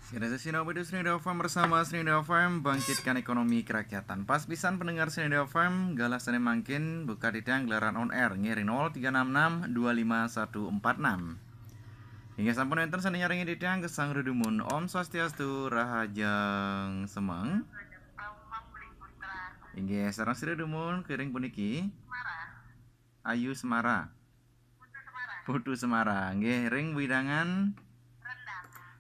Saya Sinau Bedu Srinida FM bersama Srinida FM bangkitkan ekonomi kerakyatan. Pas pisan pendengar Srinida FM galah sene mangkin buka ditang gelaran on air ngiri 0366 25146. Hingga sampun enten sane nyaringi ditang gesang rudumun Om Swastiastu Rahajang Semeng. Hingga sareng rudumun kering puniki Ayu Semara. Putu Semara. Nggih ring widangan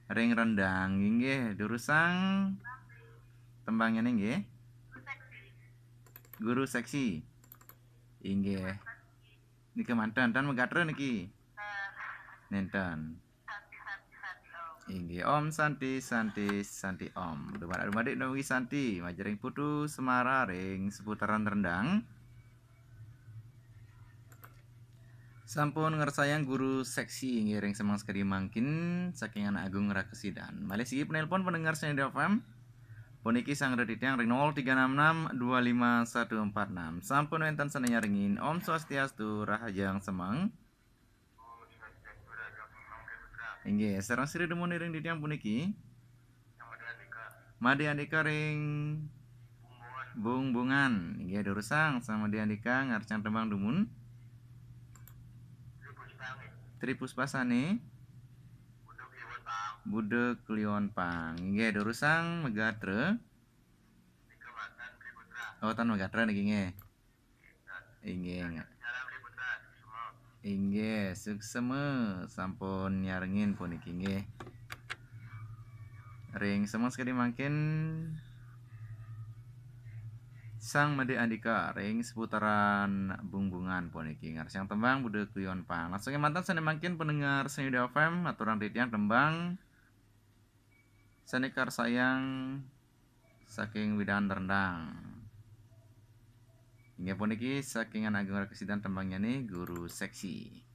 ring rendang nggih durusang tembangnya nggih guru seksi inggih niki mantan dan megatro niki nenten inggih Om Santi Santi Santi Om dumadak-dumadik nungi Santi majaring Putu Semara ring seputaran rendang sampun ngersayang guru seksi ngiring semang sekali mangkin saking anak agung rakesidan. Malih sigi penelpon pendengar Srinida FM. Puniki sang reditang ring 0366 25146. Sampun wonten sanaya ringin Om Swastiastu Rahajang Semeng. Inggih, sareng sri demun ring ditang puniki. Made Andika ring Bungan. Inggih durusang sama Made Andika ngarcang tembang dumun. Tri Puspasane Budek Kliwon Pang nggih durusang megatre oh tan megatre niki nggih inggih sukseme sampun nyarengin puniki nggih ring semang sekali mangkin Sang Made Andika ring seputaran bungbungan puniki ngarsang tembang Budek Kliwon Pang langsung mantan sane mangkin pendengar Srinida FM aturan titiang tembang Sanikar sayang saking widan rendang. Hingga puniki saking anak agung rakesidan tembangnya nih guru seksi.